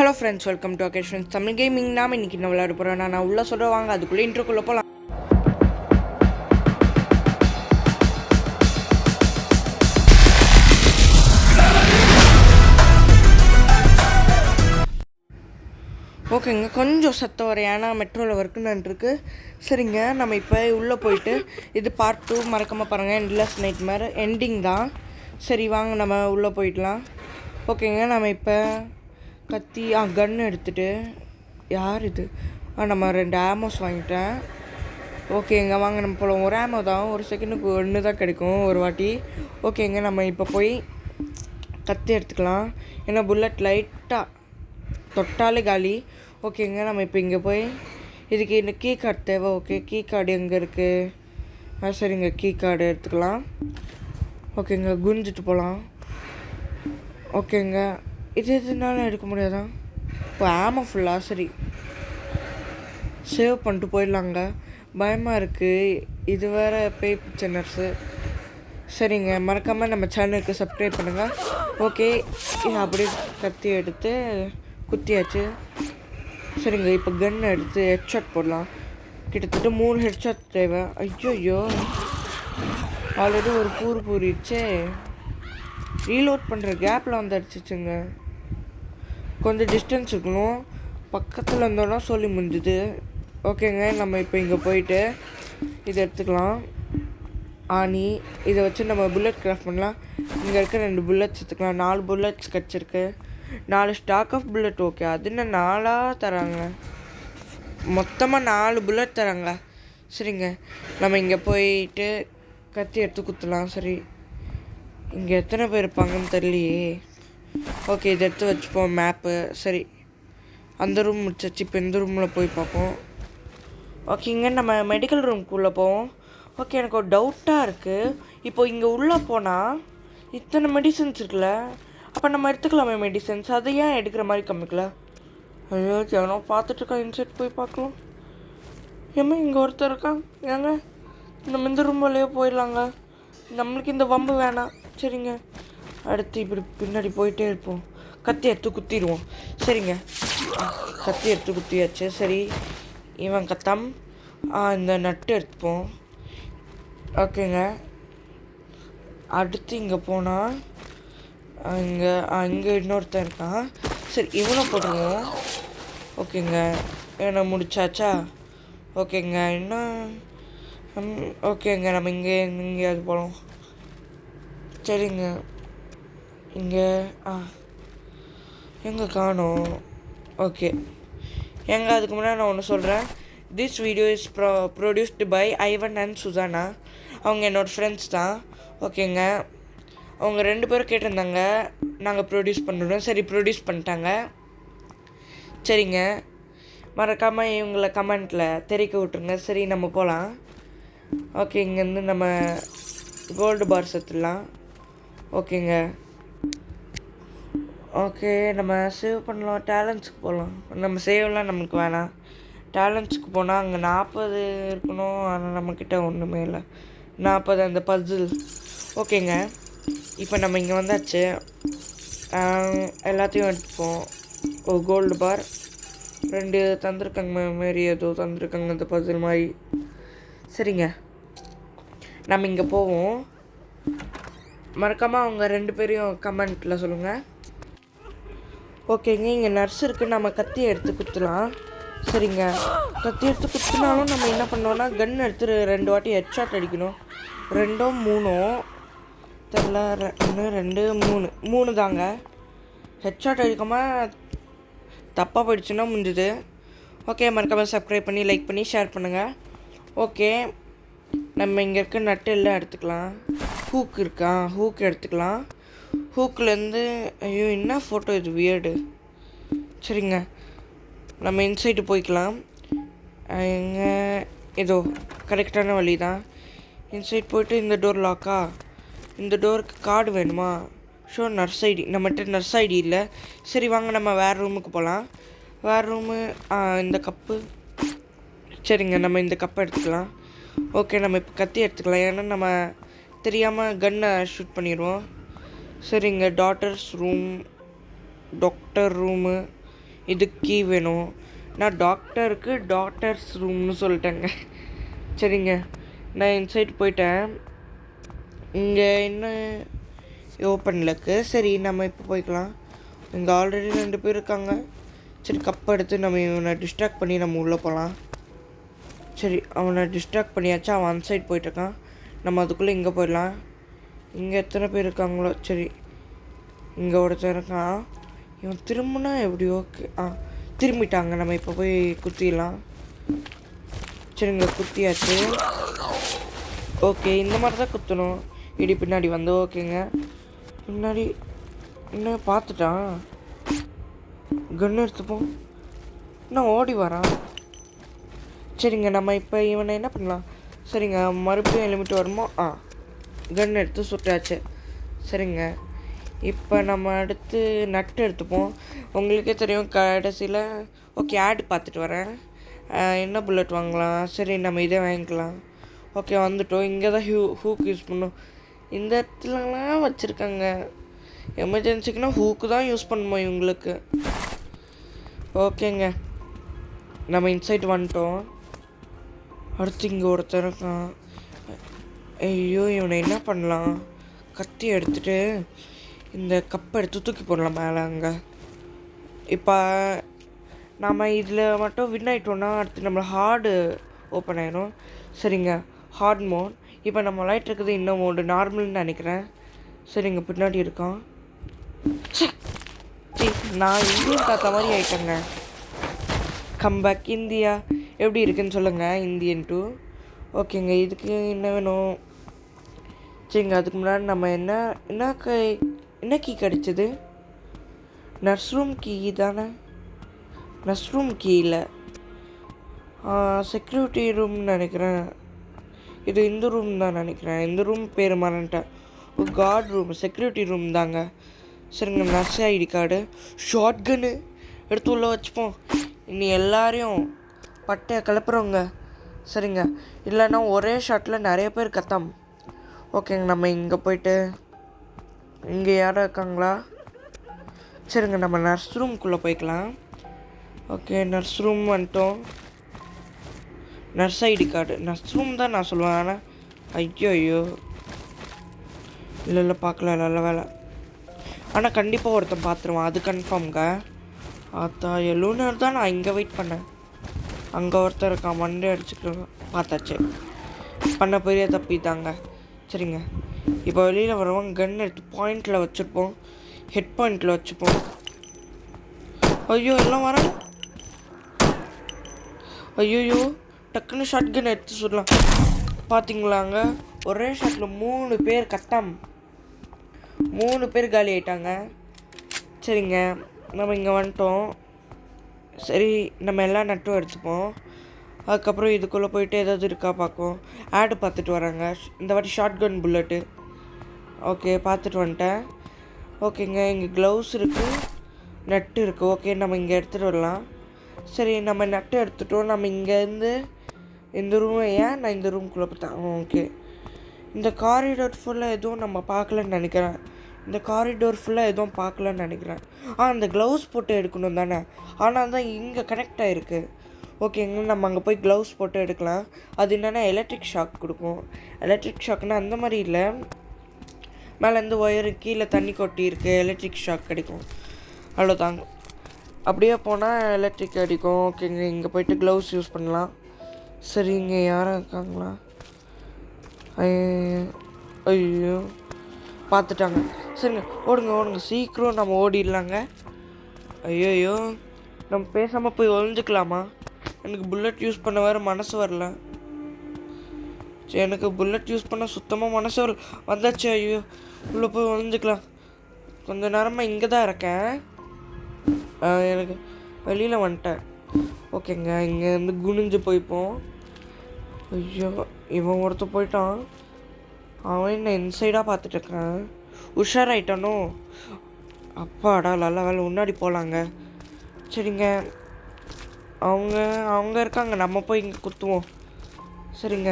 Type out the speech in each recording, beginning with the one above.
Hello friends, welcome to Akesh friends Tamil gaming. நாம் இன்றைக்கி என்ன விளையாட போகிறோம்? நான் உள்ளே சொல்ல வாங்க, அதுக்குள்ளே இன்ட்ரோக்குள்ளே போகலாம். ஓகேங்க, கொஞ்சம் சத்தம் வர, ஏன்னா மெட்ரோவில் ஒர்க்குன்னு இருக்குது. சரிங்க, நம்ம இப்போ உள்ளே போயிட்டு இது பார்ட் 2 மறக்காமல் பாருங்கள். எண்ட்லெஸ் நைட் மேர் எண்டிங் தான். சரி வாங்க, நம்ம உள்ளே போயிடலாம். ஓகேங்க, நம்ம இப்போ கத்தி கன்று எடுத்துகிட்டு, யார் இது? நம்ம 2 ஆமோஸ் வாங்கிட்டேன். ஓகேங்க, வாங்க நம்ம போகலாம். ஒரு ஆமோ தான், ஒரு செகண்டுக்கு 1 தான் கிடைக்கும் ஒரு வாட்டி. ஓகேங்க, நம்ம இப்போ போய் கத்தி எடுத்துக்கலாம். ஏன்னா புல்லட் லைட்டாக தொட்டாலே காலி. ஓகேங்க, நம்ம இப்போ இங்கே போய் இதுக்கு இந்த கீ கார்டு தேவை. ஓகே, கீ கார்டு எங்கே இருக்குது? சரிங்க, கீ கார்டு எடுத்துக்கலாம். ஓகேங்க, குனிஞ்சிட்டு போகலாம். ஓகேங்க, இதனால எடுக்க முடியாதான்? இப்போ ஆமாம் ஃபுல்லாக சரி சேவ் பண்ணிட்டு போயிடலாங்க. பயமாக இருக்குது, இது வேறு பேய் பிக்சர்ஸு. சரிங்க, மறக்காமல் நம்ம சேனலுக்கு சப்ஸ்கிரைப் பண்ணுங்கள். ஓகே, அப்படியே கத்தி எடுத்து குத்தியாச்சு. சரிங்க, இப்போ கன் எடுத்து ஹெட்ஷாட் போடலாம். கிட்டத்தட்ட 3 ஹெட்ஷாட் தேவை. ஐயோ, ஆல்ரெடி ஒரு பூரிடுச்சே. ரீலோட் பண்ணுற கேப்பில் வந்து அடிச்சிச்சுங்க. கொஞ்சம் டிஸ்டன்ஸ் இருக்கணும், பக்கத்தில் இருந்தோன்னா சொல்லி முடிஞ்சுது. ஓகேங்க, நம்ம இப்போ இங்கே போயிட்டு இதை எடுத்துக்கலாம். ஆனி இதை வச்சு நம்ம புல்லட் கிராஃப்ட் பண்ணலாம். இங்கே இருக்க 2 புல்லட்ஸ் எடுத்துக்கலாம். 4 புல்லட்ஸ் கிடச்சிருக்கு. 4 ஸ்டாக் ஆஃப் புல்லட். ஓகே, அது என்ன 4 தராங்க? மொத்தமாக 4 புல்லட் தராங்க. சரிங்க, நம்ம இங்கே போயிட்டு கத்தி எடுத்து குத்தலாம். சரி, இங்கே எத்தனை பேர் இருப்பாங்கன்னு தெரியலையே. ஓகே, இதை எடுத்து வச்சுப்போம். மேப்பு. சரி, அந்த ரூம் முடிச்சாச்சு. இப்போ இந்த ரூமில் போய் பார்ப்போம். ஓகேங்க, நம்ம மெடிக்கல் ரூம்க்குள்ளே போவோம். ஓகே, எனக்கு ஒரு டவுட்டாக இருக்குது. இப்போ இங்கே உள்ளே போனால் இத்தனை மெடிசன்ஸ் இருக்குல்ல, அப்போ நம்ம எடுத்துக்கலாமே மெடிசன்ஸ். அதை ஏன் எடுக்கிற மாதிரி காமிக்கல? ஐயோ, எவனோ பார்த்துட்ருக்கான். இன்சைட் போய் பார்க்கலாம். ஏமா இங்கே ஒருத்தர் இருக்கான். ஏங்க நம்ம இந்த ரூம் வழியே போயிடலாங்க, நம்மளுக்கு இந்த வம்பு வேணாம். சரிங்க, அடுத்து இப்படி பின்னாடி போயிட்டே இருப்போம். கத்தி எடுத்து குத்திடுவோம். சரிங்க, கத்தி எடுத்து குத்தியாச்சு. சரி, இவன் கத்தம். இந்த நட்டு எடுத்துப்போம். ஓகேங்க, அடுத்து இங்கே போனால் இங்கே இன்னொருத்தன் இருக்கான். சரி, இவனை போட்டுருவோம். ஓகேங்க, இவனை முடிச்சாச்சா? ஓகேங்க, இன்னும் ஓகேங்க, நம்ம எங்கேயாவது போகலாம். சரிங்க, இங்கே எங்கே காணோம்? ஓகே, அதுக்கு முன்னாடி நான் ஒன்று சொல்கிறேன். This video is produced by Ivan and Susana. அவங்க என்னோடய ஃப்ரெண்ட்ஸ் தான். ஓகேங்க, அவங்க 2 பேரும் கேட்டிருந்தாங்க நாங்கள் ப்ரொடியூஸ் பண்ணுறோம். சரி, ப்ரொடியூஸ் பண்ணிட்டாங்க. சரிங்க, மறக்காமல் இவங்களை கமெண்ட்டில் தெரிவிக்க விட்ருங்க. சரி, நம்ம போகலாம். ஓகே, இங்கேருந்து நம்ம கோல்டு பார் செத்துடலாம். ஓகேங்க, ஓகே, நம்ம சேவ் பண்ணலாம். டேலண்ட்ஸுக்கு போகலாம். நம்ம சேவ்லாம் நம்மளுக்கு வேணாம். டேலண்ட்ஸுக்கு போனால் அங்கே 40 இருக்கணும். ஆனால் நம்மக்கிட்ட ஒன்றுமே இல்லை. 40 அந்த பசில். ஓகேங்க, இப்போ நம்ம இங்கே வந்தாச்சு. எல்லாத்தையும் எடுத்துப்போம். ஒரு கோல்டு பார் 2 தந்திருக்காங்க. மாரி ஏதோ தந்திருக்காங்க அந்த பசில் மாதிரி. சரிங்க, நம்ம இங்கே போவோம். மறக்காமல் அவங்க 2 பேரையும் கமெண்ட்டில் சொல்லுங்கள். ஓகேங்க, இங்கே நர்ஸ் இருக்குது. நம்ம கத்தி எடுத்து குத்தலாம். சரிங்க, கத்தி எடுத்து குத்தினாலும் நம்ம என்ன பண்ணோன்னா கன் எடுத்து 2 வாட்டி ஹெட்ஷாட் அடிக்கணும். 2 3 தெரில. 1 2 3 தாங்க. ஹெட்ஷாட் அடிக்காமல் தப்பாக போயிடுச்சுன்னா முடிஞ்சுது. ஓகே, மறக்காமல் சப்ஸ்கிரைப் பண்ணி லைக் பண்ணி ஷேர் பண்ணுங்கள். ஓகே, நம்ம இங்கே இருக்க நட்டு எல்லாம் எடுத்துக்கலாம். ஹூக் இருக்கா? ஹூக் எடுத்துக்கலாம். ஹூக்லேருந்து ஐயோ, என்ன ஃபோட்டோ இது வியர்டு. சரிங்க, நம்ம இன்சைட்டு போய்க்கலாம். எங்கே ஏதோ கரெக்டான வழி தான். இன்சைட் போய்ட்டு இந்த டோர் லாக்கா? இந்த டோருக்கு கார்டு வேணுமா? Show, nurse ID. நம்மகிட்ட நர்ஸ் ஐடி இல்லை. சரி வாங்க, நம்ம வேறு ரூமுக்கு போகலாம். வேறு ரூமு இந்த கப்பு. சரிங்க, நம்ம இந்த கப்பை எடுத்துக்கலாம். ஓகே, நம்ம இப்போ கத்தி எடுத்துக்கலாம். ஏன்னா நம்ம தெரியாமல் கன்னை ஷூட் பண்ணிடுவோம். சரிங்க, டாக்டர் ரூமு இதுக்கு கீ வேணும். நான் டாக்டருக்கு டாக்டர்ஸ் ரூம்னு சொல்லிட்டேங்க. சரிங்க, நான் இன்சைட் போயிட்டேன். இங்கே இன்னும் ஓப்பனில் இருக்குது. சரி, நம்ம இப்போ போய்க்கலாம். இங்கே ஆல்ரெடி 2 பேர் இருக்காங்க. சரி, கப் எடுத்து நம்ம இவனை டிஸ்ட்ராக்ட் பண்ணி நம்ம உள்ளே போகலாம். சரி, அவனை டிஸ்ட்ராக்ட் பண்ணியாச்சா, அவன் அந்த சைட் போயிட்டுருக்கான். நம்ம அதுக்குள்ளே இங்கே போயிடலாம். இங்கே எத்தனை பேர் இருக்காங்களோ. சரி, இங்கே ஒருத்தர் இருக்கான். இவன் திரும்பினா எப்படி? ஓகே, திரும்பிட்டாங்க. நம்ம இப்போ போய் குத்திடலாம். சரிங்க, குத்தியாச்சு. ஓகே, இந்த மாதிரி தான் குத்தணும். இடி பின்னாடி வந்து ஓகேங்க. பின்னாடி இன்னும் பார்த்துட்டான். கன்று எடுத்துப்போம். இன்னும் ஓடி வரான். சரிங்க, நம்ம இப்போ இவனை என்ன பண்ணலாம்? சரிங்க, மறுபடியும் லிமிட் வருமோ? கன் எடுத்து சுட்டாச்சு. சரிங்க, இப்போ நம்ம அடுத்து நட்டு எடுத்துப்போம். உங்களுக்கே தெரியும் கடைசியில். ஓகே, ஆட் பார்த்துட்டு வரேன். என்ன புல்லட் வாங்கலாம்? சரி, நம்ம இதே வாங்கிக்கலாம். ஓகே, வந்துட்டோம். இங்கே தான் ஹூக் யூஸ் பண்ணோம். இந்த இடத்துலலாம் வச்சுருக்காங்க. எமர்ஜென்சிக்குனா ஹூக்கு தான் யூஸ் பண்ணுமோ இவங்களுக்கு. ஓகேங்க, நம்ம இன்சைட் வந்துட்டோம். அடுத்து இங்கே ஒருத்தர் இருக்கான். ஐயோ, இவனை என்ன பண்ணலாம்? கத்தி எடுத்துகிட்டு இந்த கப்பை எடுத்து தூக்கி போடலாம் மேலே. அங்கே இப்போ நம்ம இதில் மட்டும் வின் ஆகிட்டோன்னா அடுத்து நம்மளை ஹார்டு ஓப்பன் ஆகிடும். சரிங்க, ஹார்ட் மோட். இப்போ நம்ம லைட் இருக்குது இன்னும் மோடு நார்மல்னு நினைக்கிறேன். சரிங்க, பின்னாடி இருக்கான். நான் இந்தியன் தாத்தா மாதிரி ஆயிட்டேங்க. கம்பேக் இந்தியா எப்படி இருக்குன்னு சொல்லுங்கள். இந்தியன் 2. ஓகேங்க, இதுக்கு என்ன வேணும்? சரிங்க, அதுக்கு முன்னாடி நம்ம என்ன கீ கிடச்சிது? நர்ஸ்ரூம் கீ தானே? நர்ஸ்ரூம் கீ இல்லை, செக்யூரிட்டி ரூம்னு நினைக்கிறேன். இது இந்த ரூம் தான் நினைக்கிறேன். இந்த ரூம் பேர் மறந்துட்டேன். கார்டு ரூம், செக்யூரிட்டி ரூம் தாங்க. சரிங்க, nurse ID card, shotgun எடுத்து உள்ளே வச்சுப்போம். இனி எல்லாரையும் பட்டையை கிளப்புறோங்க. சரிங்க, இல்லைன்னா ஒரே ஷாட்டில் நிறைய பேர் கத்தம். ஓகேங்க, நம்ம இங்கே போயிட்டு இங்கே யாரும் இருக்காங்களா? சரிங்க, நம்ம நர்ஸ் ரூம்குள்ளே போய்க்கலாம். ஓகே, நர்ஸ் ரூம் வந்துட்டோம். Nurse ID card, nurse room தான் நான் சொல்லுவேன். ஆனால் ஐயோ இல்லை பார்க்கல, நல்ல வேலை. ஆனால் கண்டிப்பாக ஒருத்தன் பார்த்துருவான், அது கன்ஃபார்ம்ங்க. லூனர் தான் நான் இங்கே வெயிட் பண்ணேன். அங்கே ஒருத்தர் இருக்கான், மண்டே அடிச்சுக்கிட்டு பார்த்தாச்சு. பண்ண பெரிய தப்பித்தாங்க. சரிங்க, இப்போ வெளியில் வரவங்க கன் எடுத்து பாயிண்டில் வச்சுருப்போம், ஹெட் பாயிண்டில் வச்சுப்போம். ஐயோ, எல்லாம் வர. ஐயோ, டக்குன்னு ஷார்ட் கன் எடுத்து சொல்லலாம். பார்த்தீங்களாங்க, ஒரே ஷாட்டில் 3 பேர் கத்தாம். 3 பேர் காலி ஆகிட்டாங்க. சரிங்க, நம்ம இங்கே வந்துட்டோம். சரி, நம்ம எல்லா நட்டும் எடுத்துப்போம். அதுக்கப்புறம் இதுக்குள்ளே போயிட்டு ஏதாவது இருக்கா பார்ப்போம். ஆடு பார்த்துட்டு வராங்க. இந்த வாட்டி ஷார்ட் கன் புல்லட்டு. ஓகே, பார்த்துட்டு வந்துட்டேன். ஓகேங்க, இங்கே க்ளவுஸ் இருக்குது, நட்டு இருக்குது. ஓகே, நம்ம இங்கே எடுத்துகிட்டு வரலாம். சரி, நம்ம நட்டு எடுத்துட்டோம். நம்ம இங்கேருந்து இந்த ரூம் நான் இந்த ரூம்குள்ளே பார்த்தேன். ஓகே, இந்த காரிடோர் ஃபுல்லாக எதுவும் நம்ம பார்க்கலன்னு நினைக்கிறேன். அந்த க்ளவுஸ் போட்டு எடுக்கணும் தானே? ஆனால் தான் இங்கே கனெக்ட் ஆகிருக்கு. ஓகேங்க, நம்ம அங்கே போய் க்ளவுஸ் போட்டு எடுக்கலாம். அது என்னென்னா எலக்ட்ரிக் ஷாக் கொடுக்கும். எலக்ட்ரிக் ஷாக்னால் அந்த மாதிரி இல்லை, மேலேருந்து ஒயரு கீழே தண்ணி கொட்டி இருக்குது, எலக்ட்ரிக் ஷாக் கிடைக்கும். அவ்வளோதாங்க. அப்படியே போனால் எலக்ட்ரிக் அடிக்கும். ஓகேங்க, இங்கே போய்ட்டு க்ளவுஸ் யூஸ் பண்ணலாம். சரி, இங்கே யாரும் இருக்காங்களா? ஐயோ, பார்த்துட்டாங்க. சரிங்க, ஓடுங்க, சீக்கிரம் நம்ம ஓடிடலாங்க. ஐயோ, நம்ம பேசாமல் போய் ஒழிஞ்சிக்கலாமா? எனக்கு புல்லட் யூஸ் பண்ண வேறு மனசு வரல. சரி, எனக்கு புல்லட் யூஸ் பண்ண சுத்தமாக மனசு வரல. வந்தாச்சு. ஐயோ, உள்ளே போய் ஒழிஞ்சிக்கலாம். கொஞ்சம் நேரமாக இங்கே தான் இருக்கேன். எனக்கு வெளியில் வந்துட்டேன். ஓகேங்க, இங்கேருந்து குனிஞ்சு போய்ப்போம். ஐயோ, இவன் ஒருத்தர் போயிட்டான். அவன் என்ன இன்சைடாக பார்த்துட்ருக்கான். உஷாராயிட்டானோ? அப்பாடா, நல்ல வேலை, முன்னாடி போகலாங்க. சரிங்க, அவங்க இருக்காங்க, நம்ம போய் இங்கே குத்துவோம். சரிங்க,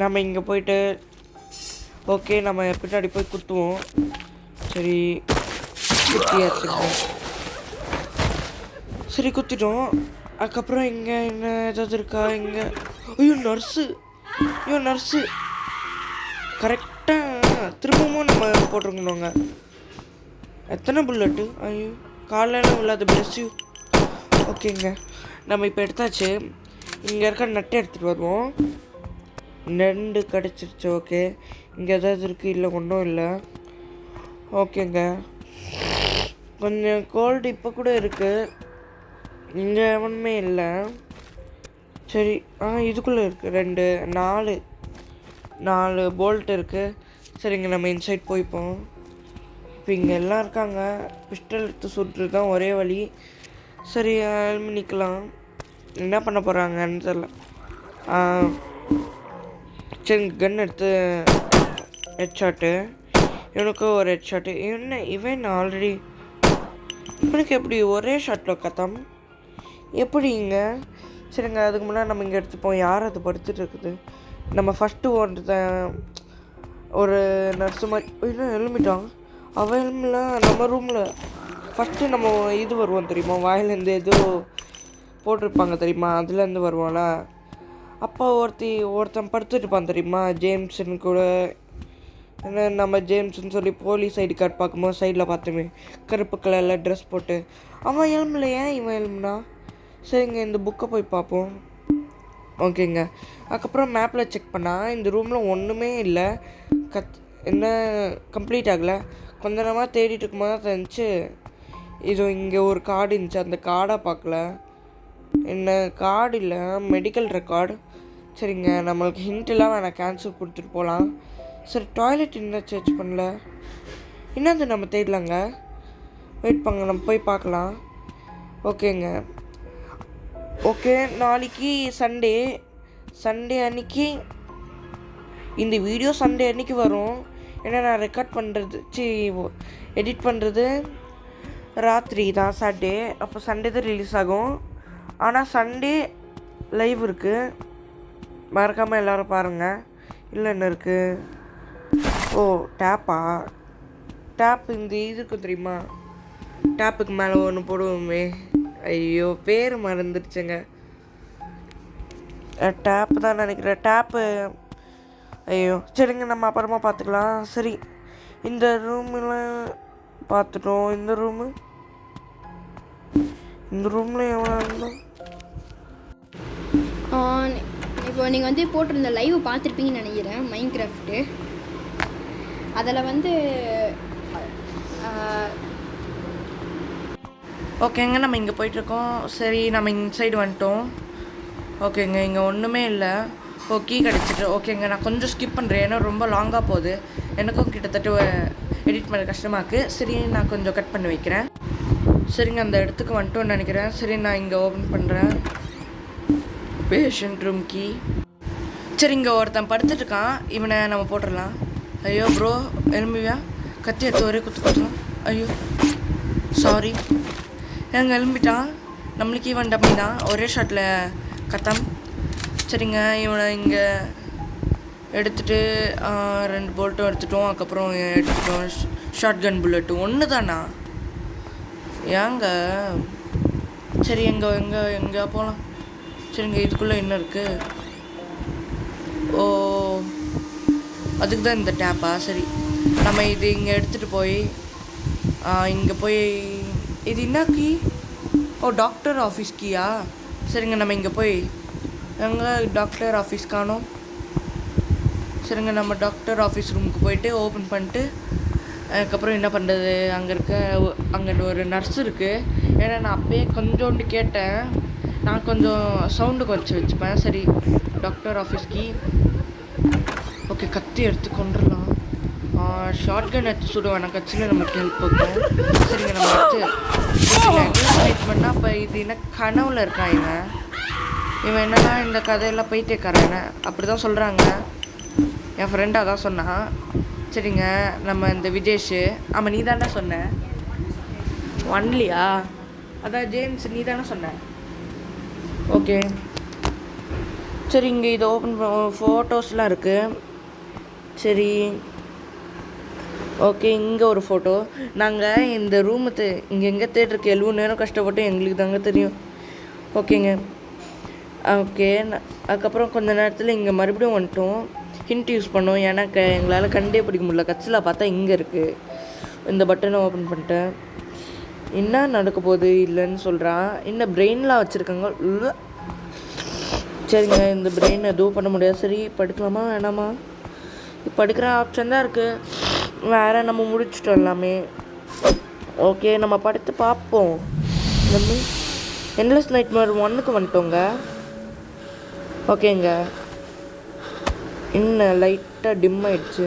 நம்ம இங்கே போயிட்டு ஓகே, நம்ம பின்னாடி போய் குத்துவோம். சரி, குத்தியாச்சுங்க. சரி குத்திட்டோம். அதுக்கப்புறம் இங்கே என்ன ஏதாவது இருக்கா? இங்கே ஐயோ நர்ஸு கரெக்டாக திரும்பவும் நம்ம போட்டிருக்கணுங்க. எத்தனை புல்லட்டு? ஐயோ காலையில் இல்லாத பிளஸ்யூ. ஓகேங்க, நம்ம இப்போ எடுத்தாச்சு. இங்கே இருக்க நட்டை எடுத்துகிட்டு வருவோம். 2 கிடச்சிருச்சு. ஓகே, இங்கே எதாவது இருக்குது? இல்லை, ஒன்றும் இல்லை. ஓகேங்க, கொஞ்சம் கோல்டு இப்போ கூட இருக்குது. இங்கே ஒன்றுமே இல்லை. சரி, இதுக்குள்ளே இருக்குது 4 போல்ட் இருக்குது. சரிங்க, நம்ம இன்சைட் போய்ப்போம். இப்போ இங்கே எல்லாம் இருக்காங்க. பிஸ்டல் எடுத்து சுட்டுறது தான் ஒரே வழி. சரி, நிற்கலாம். என்ன பண்ண போகிறாங்கன்னு தெரியல. சரி, கன் எடுத்து ஹெட்ஷாட்டு. இவனுக்கும் ஒரு ஹெட்ஷாட்டு. இவன் ஆல்ரெடி இவனுக்கு எப்படி ஒரே ஷாட்டில் கத்தம் எப்படிங்க? சரிங்க, அதுக்கு முன்னாடி நம்ம இங்கே எடுத்துப்போம். யார் அது படுத்துட்டு இருக்குது? நம்ம ஃபஸ்ட்டு ஒரு நர்ஸு மாதிரி இன்னும் எழுமிட்டாங்க. அவன் எழுமில் நம்ம ரூமில் ஃபஸ்ட்டு நம்ம இது வருவோம் தெரியுமா? வாயிலேருந்து ஏதோ போட்டிருப்பாங்க தெரியுமா? அதுலேருந்து வருவான்ல. அப்போ ஒருத்தன் படுத்துட்டுருப்பான் தெரியுமா? ஜேம்ஸுன்னு கூட. ஏன்னா நம்ம ஜேம்ஸ்ன்னு சொல்லி போலீஸ் ஐடி கார்டு பார்க்கும்போது சைடில் பார்த்துமே கருப்பு கலரில் ட்ரெஸ் போட்டு அவன் எழுமல. ஏன் இவன் எழுமுனா? சரிங்க, இந்த புக்கை போய் பார்ப்போம். ஓகேங்க, அதுக்கப்புறம் மேப்பில் செக் பண்ணால் இந்த ரூமில் ஒன்றுமே இல்லை. என்ன கம்ப்ளீட் ஆகலை. கொஞ்ச நேரமாக தேடிட்டு இருக்கும்போது தான் தெரிஞ்சு இது இங்கே ஒரு கார்டு இருந்துச்சு. அந்த கார்டை பார்க்கல. என்ன கார்டு இல்லை, மெடிக்கல் ரெக்கார்டு. சரிங்க, நம்மளுக்கு ஹிண்ட்டெல்லாம் வேணாம், கேன்சல் கொடுத்துட்டு போகலாம். சரி, டாய்லெட் இன்னும் சர்ச் பண்ணல. என்னது நம்ம தேடலாங்க. வெயிட் பண்ணுங்க, நம்ம போய் பார்க்கலாம். ஓகேங்க, ஓகே, நாளைக்கு சண்டே அன்னைக்கு இந்த வீடியோ சண்டே அன்னைக்கு வரும். ஏன்னா நான் ரெக்கார்ட் பண்ணுறது எடிட் பண்ணுறது ராத்திரி தான் சாட்டர்டே. அப்போ சண்டே தான் ரிலீஸ் ஆகும். ஆனால் சண்டே லைவ் இருக்குது, மறக்காமல் எல்லோரும் பாருங்கள். இல்லை என்ன இருக்குது? ஓ, டேப் இந்த இதுக்கு தெரியுமா? டேப்புக்கு மேலே ஒன்று போடுவோமே. ஐயோ, பேர் மறந்துடுச்சுங்க. டேப்பு தான் நினைக்கிறேன். டேப்பு. ஐயோ, சரிங்க, நம்ம அப்புறமா பார்த்துக்கலாம். சரி, இந்த ரூமில் பார்த்துட்டோம். இந்த ரூமில் எவ்வளோ? இப்போ நீங்கள் வந்து போட்டிருந்த லைவ் பார்த்துருப்பீங்கன்னு நினைக்கிறேன். மைன்கிராஃப்ட்டு அதில் வந்து ஓகேங்க, நம்ம இங்கே போயிட்டுருக்கோம். சரி, நம்ம இன்சைடு வந்துட்டோம். ஓகேங்க, இங்கே ஒன்றுமே இல்லை. கீ கிடச்சிட்டு. ஓகேங்க, நான் கொஞ்சம் ஸ்கிப் பண்ணுறேன், ஏன்னா ரொம்ப லாங்காக போகுது. எனக்கும் கிட்டத்தட்ட எடிட் பண்ண கஷ்டமாக இருக்குது. சரி, நான் கொஞ்சம் கட் பண்ணி வைக்கிறேன். சரிங்க, அந்த இடத்துக்கு வந்துட்டோன்னு நினைக்கிறேன். சரி, நான் இங்கே ஓப்பன் பண்ணுறேன். Patient room key. சரி, இங்கே ஒருத்தன் படுத்துட்டுருக்கான். இவனை நம்ம போட்டுடலாம். ஐயோ ப்ரோ, எலும்பியா? கத்தி எடுத்து ஒரே குத்துக்கலாம். ஐயோ சாரி. எங்கே எலும்பிட்டான்? நம்மளுக்கு இவன் டம்மி தான். ஒரே ஷாட்டில் கத்தம். சரிங்க, இவனை இங்கே எடுத்துகிட்டு 2 போல்ட்டும் எடுத்துட்டோம். அதுக்கப்புறம் எடுத்துட்டோம் ஷார்ட் கன் புல்லட்டு. ஒன்று தானா? ஏங்க? சரி, எங்கே போகலாம்? சரிங்க, இதுக்குள்ளே என்ன இருக்குது? ஓ, அதுக்கு தான் இந்த டேப்பா? சரி, நம்ம இது இங்கே எடுத்துகிட்டு போய் இங்கே போய் இது என்ன கீ? ஓ, டாக்டர் ஆஃபீஸ் கீயா? சரிங்க, நம்ம இங்கே போய் எங்கே டாக்டர் ஆஃபீஸ் காணோம். சரிங்க, நம்ம டாக்டர் ஆஃபீஸ் ரூமுக்கு போயிட்டு ஓப்பன் பண்ணிட்டு அதுக்கப்புறம் என்ன பண்ணுறது? அங்கே ஒரு நர்ஸ் இருக்குது. ஏன்னா நான் அப்பயே கொஞ்சோண்டு கேட்டேன். நான் கொஞ்சம் சவுண்டு குறைச்சி வச்சுப்பேன். சரி, டாக்டர் ஆஃபீஸ் கீ. ஓகே, கத்தி எடுத்து கொண்டுடலாம். ஷார்ட் கன் எடுத்து சுடுவேன். நான் கட்சியில் நமக்கு ஹெல்ப் பண்ணுவோம். சரிங்க, நம்ம எடுத்து வெயிட் பண்ணால் இப்போ இது என்ன கனவுல இருக்கான் இவன் என்னன்னா இந்த கதையெல்லாம் பைத்தியக்காரன் அப்படி தான் சொல்கிறாங்க. என் ஃப்ரெண்டாக தான் சொன்னான். சரிங்க, நம்ம இந்த விஜேஷ். ஆமாம், நீ தானே சொன்ன ஒன்லியா? அதான் ஜேம்ஸ், நீ தானே சொன்ன. ஓகே, சரி, இங்கே இதை ஓப்பன் ஃபோட்டோஸ்லாம் இருக்குது. சரி, ஓகே, இங்கே ஒரு ஃபோட்டோ. நாங்கள் இந்த ரூமு இங்கே எங்கே தேட்டருக்கு எவ்வளோ நேரம் கஷ்டப்பட்டு எங்களுக்கு தாங்க தெரியும். ஓகேங்க. ஓகே, அதுக்கப்புறம் கொஞ்ச நேரத்தில் இங்கே மறுபடியும் வந்துட்டோம். ஹிண்ட் யூஸ் பண்ணோம். ஏன்னா எங்களால் கண்டே பிடிக்க முடியல. கட்சியில் பார்த்தா இங்கே இருக்குது. இந்த பட்டனை ஓப்பன் பண்ணிட்டேன். என்ன நடக்க போகுது இல்லைன்னு சொல்கிறான். இன்னும் பிரெயின்லாம் வச்சுருக்காங்க. சரிங்க, இந்த பிரெயின் எதுவும் பண்ண முடியாது. சரி, படுக்கலாமா வேணாமா? படுக்கிற ஆப்ஷன் தான் இருக்குது. வேறு நம்ம முடிச்சிட்டோம் எல்லாமே. ஓகே, நம்ம படுத்து பார்ப்போம். நம்ம என்லெஸ் நைட்மேர் 1க்கு வந்துட்டோங்க. ஓகேங்க, இன்னும் லைட்டாக டிம் ஆயிடுச்சு.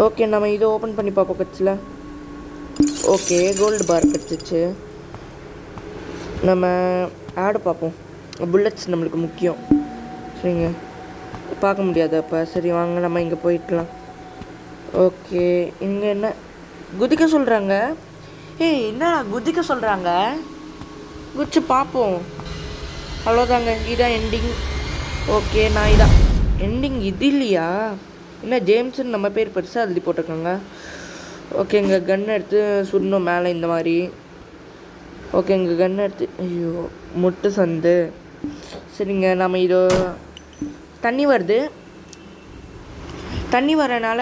ஓகே, நம்ம இதை ஓப்பன் பண்ணி பார்ப்போம் கட்சியில். ஓகே, கோல்டு பார் கிடச்சிச்சு. நம்ம ஆடு பார்ப்போம். புல்லட்ஸ் நம்மளுக்கு முக்கியம். சரிங்க, பார்க்க முடியாது அப்போ. சரி வாங்க, நம்ம இங்கே போயிடலாம். ஓகே, இங்கே என்ன குதிக்க சொல்கிறாங்க? ஏய், என்ன குதிக்க சொல்கிறாங்க? குதிச்சு பார்ப்போம். அவ்வளோதாங்க, இதான் எண்டிங். ஓகே, நான் இதான் எண்டிங். இது இல்லையா? என்ன ஜேம்ஸ்ன்னு நம்ம பேர் பெருசாக எழுதி போட்டிருக்காங்க. ஓகேங்க, கன் எடுத்து சுடணும் மேலே இந்த மாதிரி. ஓகேங்க, கன் எடுத்து ஐயோ முட்டு சந்து. சரிங்க, நம்ம இதோ தண்ணி வருது. தண்ணி வரனால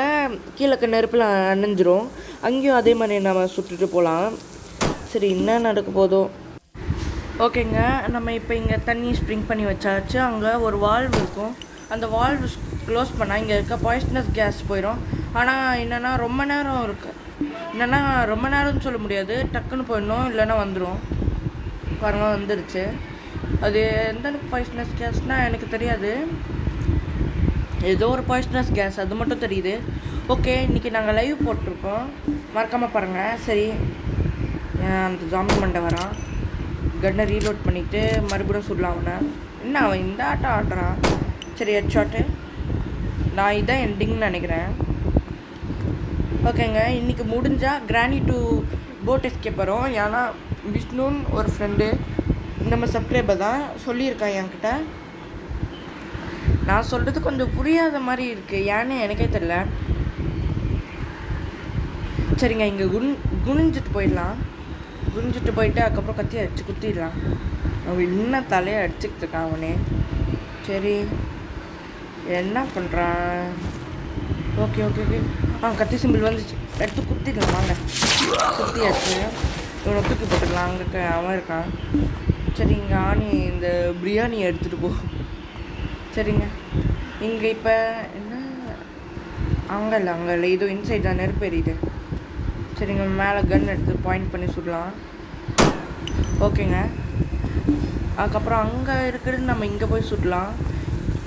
கீழே நெருப்பில் அணைஞ்சிரும். அங்கேயும் அதே மாதிரி நம்ம சுட்டுட்டு போகலாம். சரி, என்ன நடக்க போதோ. ஓகேங்க, நம்ம இப்போ இங்கே தண்ணி ஸ்ப்ரிங் பண்ணி வச்சாச்சு. அங்கே ஒரு வால்வ் இருக்கும். அந்த வால்வ் க்ளோஸ் பண்ணால் இங்கே இருக்க பாய்ஸ்னஸ் கேஸ் போயிடும். ஆனால் என்னென்னா ரொம்ப நேரம் இருக்குது. என்னென்னா ரொம்ப நேரம்னு சொல்ல முடியாது, டக்குன்னு போயிடணும், இல்லைன்னா வந்துடும். பாருங்கள், வந்துடுச்சு. அது எந்த பாய்ஸ்னஸ் கேஸ்னால் எனக்கு தெரியாது. ஏதோ ஒரு பாய்ஸ்னஸ் கேஸ், அது மட்டும் தெரியுது. ஓகே, இன்றைக்கி நாங்கள் லைவ் போட்டிருக்கோம், மறக்காமல் பாருங்கள். சரி, அந்த ஜாம்பி மண்டை வரான். கன்னை ரீலோட் பண்ணிவிட்டு மறுபடியும் சுடலாம் அவனை. என்ன அவன் இந்த ஆட்டம் ஆடுறான். சரி, ஹெட் ஷாட்டு. நான் இதான் எண்டிங்னு நினைக்கிறேன். ஓகேங்க, இன்றைக்கி முடிஞ்சால் கிராணி 2 போட் எஸ்கேப் வரும். ஏன்னா விஷ்ணுன்னு ஒரு ஃப்ரெண்டு நம்ம சப்ஸ்கிரைபர் தான் சொல்லியிருக்கான் என்கிட்ட. நான் சொல்கிறது கொஞ்சம் புரியாத மாதிரி இருக்குது, ஏன்னு எனக்கே தெரில. சரிங்க, இங்கே குனிஞ்சிட்டு போயிடலாம். குனிஞ்சிட்டு போயிட்டு அதுக்கப்புறம் கத்தி அடிச்சு குத்திடலாம். அவன் இன்னும் தலையை அடிச்சுக்கிட்டு இருக்கான் அவனே. சரி, என்ன பண்ணுறான்? ஓகே ஓகே ஓகே, கத்தி சிம்பிள் வந்துச்சு. எடுத்து குத்திடலாம் வாங்க. குத்தியாச்சு. இவனை தூக்கி போட்டுக்கலாம். அங்கே அவன் இருக்கான். சரி, இங்கே ஆணி இந்த பிரியாணி எடுத்துகிட்டு போ. சரிங்க, இங்கே இப்போ என்ன அங்கே இல்லை இதோ இன்சைட் தான் நெருப்பு எரியுது. சரிங்க, மேலே கன் எடுத்து பாயிண்ட் பண்ணி சுடலாம். ஓகேங்க, அதுக்கப்புறம் அங்கே இருக்கிறது நம்ம இங்கே போய் சுடலாம்.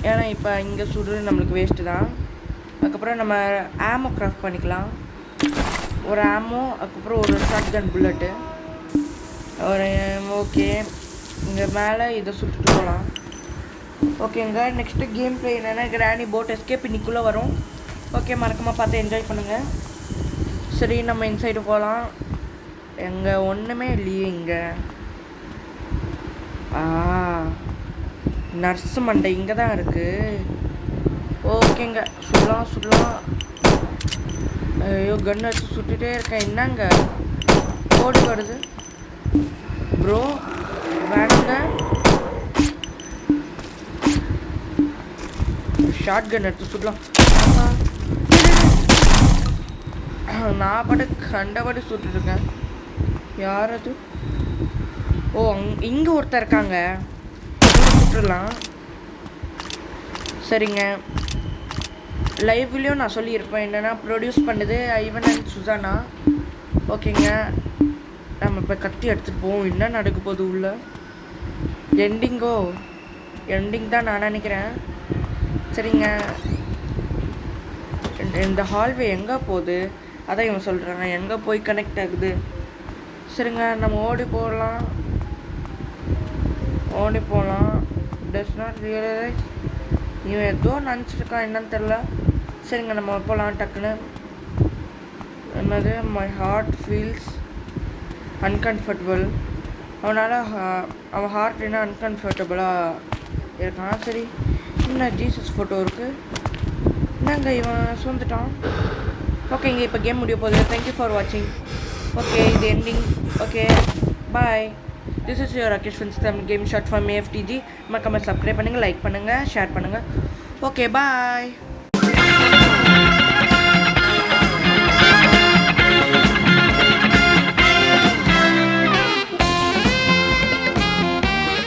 ஏன்னா இப்போ இங்கே சுடுறது நம்மளுக்கு வேஸ்ட்டு தான். அதுக்கப்புறம் நம்ம ஆமோ கிராஃப்ட் பண்ணிக்கலாம். ஒரு ஆமோ, அதுக்கப்புறம் ஒரு ஷார்ட் கன் புல்லட்டு ஒரு. ஓகே, இங்கே மேலே இதை சுட்டுட்டு போகலாம். ஓகேங்க, நெக்ஸ்ட்டு கேம் ப்ளே என்னென்னா கிராணி போட் எஸ்கேப் இன்னிக்குள்ளே வரும். ஓகே, மறக்காமல் பார்த்து என்ஜாய் பண்ணுங்கள். சரி, நம்ம இன்சைடு போகலாம். எங்கே ஒன்றுமே இல்லையே இங்கே. நர்ஸ் மண்டை இங்கே தான் இருக்குது. ஓகேங்க, சுடலாம். ஐயோ, கன் வச்சு சுட்டுகிட்டே இருக்கேன். என்னங்க ஓடி வருது ப்ரோ? வேணுங்க, ஷார்ட் கன் எடுத்து சுடலாம். நான் பாட்டு கண்டபடி சுட்டுருக்கேன். யார் அது? ஓ, இங்கே ஒருத்தர் இருக்காங்க, சுட்டுடலாம். சரிங்க, லைவ்லேயும் நான் சொல்லியிருப்பேன் என்னென்னா ப்ரொடியூஸ் பண்ணுது ஐவன் அண்ட் சுசானா. ஓகேங்க, நம்ம இப்போ கத்தி எடுத்துகிட்டு போவோம். என்ன நடக்க போகுது உள்ள? எண்டிங் தான் நான் நினைக்கிறேன். சரிங்க, இந்த ஹால்வே எங்கே போகுது அதான் இவன் சொல்கிறாங்க. எங்கே போய் கனெக்ட் ஆகுது? சரிங்க, நம்ம ஓடி போகலாம். டஸ் நாட் ரியலைஸ் இவன் ஏதோ நினச்சிருக்கான், என்னன்னு தெரில. சரிங்க, நம்ம போகலாம் டக்குன்னு. என்னது, மை ஹார்ட் ஃபீல்ஸ் அன்கம்ஃபர்டபுள். அவனால் அவன் ஹார்ட் என்ன அன்கம்ஃபர்டபுளாக இருக்கான். சரி, என்ன ஜீசஸ் ஃபோட்டோ இருக்குது. என்னங்க இவன் சூழ்ந்துட்டான். ஓகேங்க, இப்போ கேம் முடிய போகுது. தேங்க்யூ ஃபார் வாட்சிங். ஓகே, இது ending. Okay, bye. This is your Rakesh friends Tamil game short form AFTG. மறக்காம சப்ஸ்கிரைப் பண்ணுங்கள், லைக் பண்ணுங்கள், ஷேர் பண்ணுங்கள். ஓகே, பாய்.